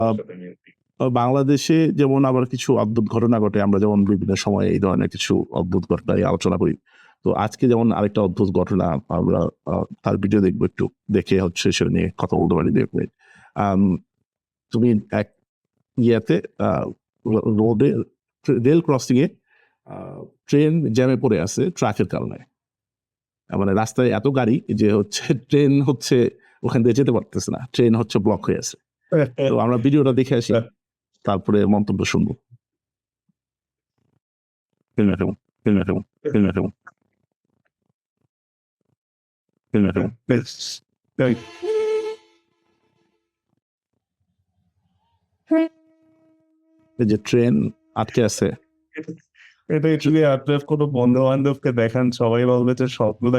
আহ, বাংলাদেশে যেমন আবার কিছু অদ্ভুত ঘটনা ঘটে, আমরা যেমন বিভিন্ন সময় এই ধরনের কিছু অদ্ভুত ঘটনা নিয়ে আলোচনা করি। তো আজকে যেমন আরেকটা অদ্ভুত ঘটনা, আমরা তার ভিডিও দেখবো, একটু দেখে হচ্ছে সে নিয়ে কথা বলতে পারি দেখবে। তুমি এক ইয়াতে রোডে রেল ক্রসিং এ ট্রেন জ্যামে পড়ে আছে ট্রাকের কারণে। মানে রাস্তায় এত গাড়ি যে হচ্ছে ট্রেন হচ্ছে ওখান দিয়ে যেতে পারতেছে না, ট্রেন হচ্ছে ব্লক হয়ে আছে। তো আমরা ভিডিওটা দেখে আসি, তারপরে মন্তব্য শুনবো। এই যে ট্রেন আটকে আছে, এটা অ্যাকচুয়ালি আপনার কোনো বন্ধু বান্ধবকে দেখান, সবাই বলবে যে সবগুলো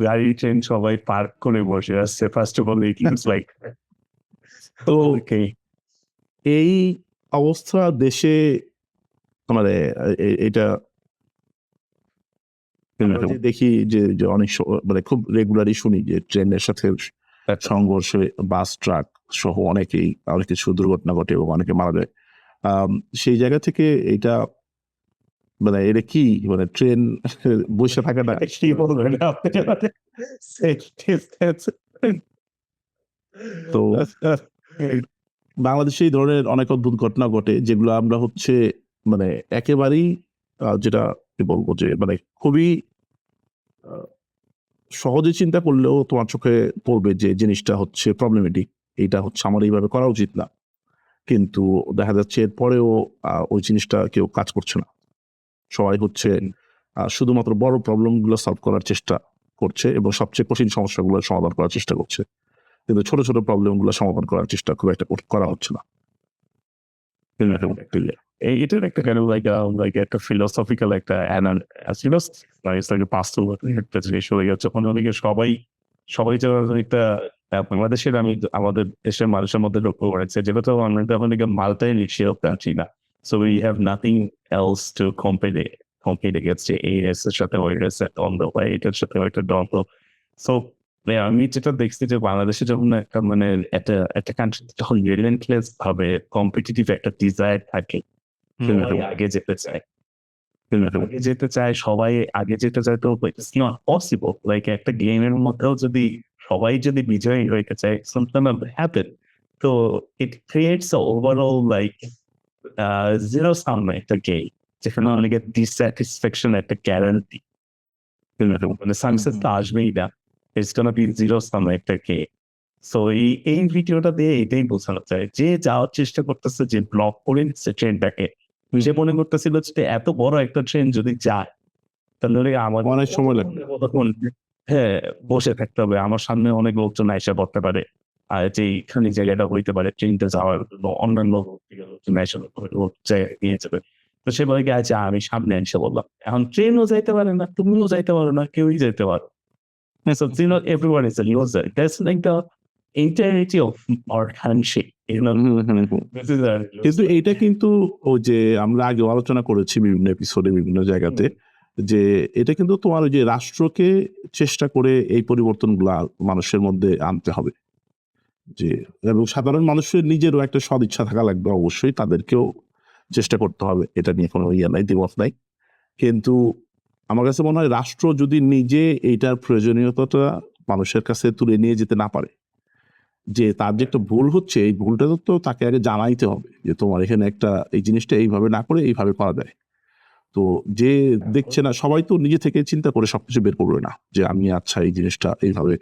গাড়ি ট্রেন সবাই পার্ক করে বসে আসছে। First of all it looks like তো ওকে। এই অবস্থা দেশে মানে এটা দেখি যে যে অনেক মানে খুব রেগুলারই শুনি যে ট্রেনের সাথে সংঘর্ষে বাস ট্রাক সহ অনেক কিছু দুর্ঘটনা ঘটে এবং অনেকে মারা যায়। সেই জায়গা থেকে এটা মানে এটা কি মানে ট্রেন বসে থাকে না, কি বলবেন আপনি? তো বাংলাদেশে এই ধরনের অনেক অদ্ভুত ঘটনা ঘটে যেগুলো আমরা হচ্ছে মানে একেবারেই যেটা কি বলবো যে মানে খুবই সহজে চিন্তা করলেও তোমার চোখে পড়বে যে জিনিসটা হচ্ছে প্রবলেমেটিক, এইটা হচ্ছে আমার এইভাবে করা উচিত না, কিন্তু দেখা যাচ্ছে এরপরেও ওই জিনিসটা কেউ কাজ করছে না। সবাই হচ্ছে শুধুমাত্র বড় প্রবলেমগুলো সলভ করার চেষ্টা করছে এবং সবচেয়ে কঠিন সমস্যাগুলো সমাধান করার চেষ্টা করছে, কিন্তু ছোট ছোট প্রবলেমগুলো সমাধান করার চেষ্টা খুব একটা করা হচ্ছে না। এটার একটা কেন লাইক একটা ফিলোসফিক্যাল একটা একটা জিনিস হয়ে গেছে। অন্যদিকে সবাই যখন একটা বাংলাদেশের, আমি আমাদের দেশের মানুষের মধ্যে লক্ষ্য করেছে, যেটা তো আমরা তখন মাল্টাই নিশ্চয় কান্ট্রি না। So we have nothing else two compete against এর সাথে দ্বন্দ্ব বা এটার সাথে একটা দ্বন্দ্ব। সো আমি যেটা দেখছি যে বাংলাদেশে যখন একটা মানে একটা কান্ট্রি যখন রিলেন্টলেস ভাবে কম্পিটিটিভ একটা ডিজায়ার থাকে, সবাই আগে যেতে চায়, সবাই আগে যেতে চায়, তো ইটস নট পসিবল। লাইক একটা গেমের মধ্যেও যদি সবাই যদি বিজয়ী হইতে চায়, something will happen. তো it creates overall like zero sum একটা গেম, যেখানে অনেকের ডিস্যাটিসফ্যাকশন একটা গ্যারান্টি, মানে সাকসেস তো আসবেই না। It's gonna be zero sum একটা গেম। সো এই ভিডিওটা দিয়ে এটাই বোঝানো যায়, যে যাওয়ার চেষ্টা করতেছে, যে ব্লক করে নিচ্ছে ট্রেনটাকে, সে মনে করতেছিল যে এত বড় একটা ট্রেন যদি যায়, তাহলে আমার অনেক সময় লাগবে। হ্যাঁ, বসে থাকতে হবে, আমার সামনে অনেক লোকজন এসে পড়তে পারে, আর যে এইখানে জায়গাটা হইতে পারে ট্রেনটা যাওয়ার জন্য অন্যান্য জায়গায় নিয়ে যাবে। তো সে বলে গেছে আমি সামনে এসে বললাম, এখন ট্রেনও যাইতে পারে না, তুমিও যাইতে পারো না, কেউই যাইতে পারো। So you know, everyone is a loser. That's like the entirety of our handshake. You know, this is our কিন্তু এইটা কিন্তু ওই যে আমরা আগে আলোচনা করেছি বিভিন্ন এপিসোডে বিভিন্ন জায়গাতে, যে এটা কিন্তু তোমার ওই যে রাষ্ট্রকে চেষ্টা করে এই পরিবর্তনগুলা মানুষের মধ্যে আনতে হবে, যে এবং সাধারণ মানুষের নিজেরও একটা সদিচ্ছা থাকা লাগবে, অবশ্যই তাদেরকেও চেষ্টা করতে হবে, এটা নিয়ে কোনো ইয়ে নাই, দ্বিমত নাই। কিন্তু আমার কাছে মনে হয় রাষ্ট্র যদি নিজে এইটার প্রয়োজনীয়তাটা মানুষের কাছে তুলে নিয়ে যেতে না পারে, যে তার যে একটা ভুল হচ্ছে, এই ভুলটা তো তাকে আগে জানাইতে হবে যে তোমার এখানে একটা এই জিনিসটা এইভাবে না করে এইভাবে করা যায়। তো যে দেখছে না, সবাই তো নিজে থেকে চিন্তা করে সবকিছু বের করবে না যে আমি আচ্ছা এই জিনিসটা এইভাবে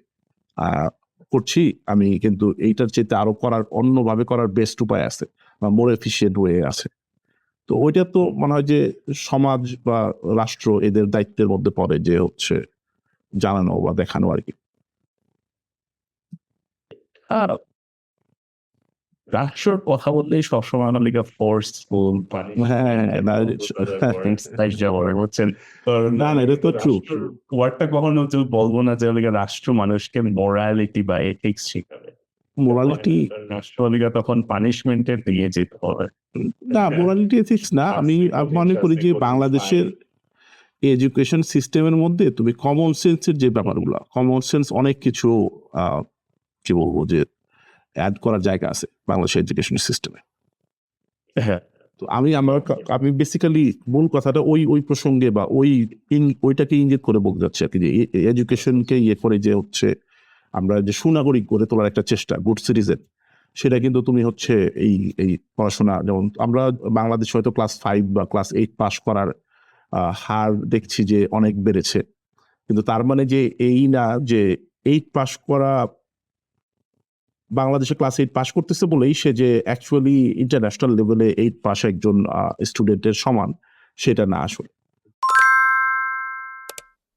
করছি, আমি কিন্তু এইটার চেয়ে আরো করার অন্যভাবে করার বেস্ট উপায় আছে বা মোর এফিসিয়েন্ট ওয়ে আছে। তো ওইটা তো মনে হয় যে সমাজ বা রাষ্ট্র এদের দায়িত্বের মধ্যে পড়ে যে হচ্ছে জানানো বা দেখানো আর কি। রাষ্ট্রের কথা বললেই সবসময় আমার লিগে ফোর্সফুল হচ্ছেন না না, এটা তো ট্রু। ওয়ার্ডটা কখনো বলবো না যে রাষ্ট্র মানুষকে মোরালিটি বা এথিক্স শিখাবে। মোরালিটি রাষ্ট্রলিগা তখন পানিশমেন্টের দিকে যেতে হবে। না, মোরালিটি এথিক্স না, আমি মনে করি যে বাংলাদেশের এডুকেশন সিস্টেমের মধ্যে তুমি কমন সেন্সের যে ব্যাপারগুলো, কমন সেন্স অনেক কিছু কি বলবো যে অ্যাড করার জায়গা আছে বাংলাদেশের এডুকেশন সিস্টেমে। হ্যাঁ, তো আমি বেসিক্যালি মূল কথাটা ওই প্রসঙ্গে বা ওইটাকে ইঙ্গিত করে বলতে যাচ্ছি আর কি, যে এডুকেশনকে ইয়ে করে যে হচ্ছে আমরা যে সুনাগরিক গড়ে তোলার একটা চেষ্টা গুড সিটিজেন, সেটা কিন্তু তুমি হচ্ছে এই পড়াশোনা, যেমন আমরা বাংলাদেশ হয়তো ক্লাস 5 বা ক্লাস 8 পাস করার হার দেখছি যে অনেক বেড়েছে, কিন্তু তার মানে যে এই না যে 8 পাস করা, বাংলাদেশে ক্লাস 8 পাস করতেছে বলেই সে যে অ্যাকচুয়ালি ইন্টারন্যাশনাল লেভেলে 8 পাস একজন স্টুডেন্টের সমান, সেটা না আসলে।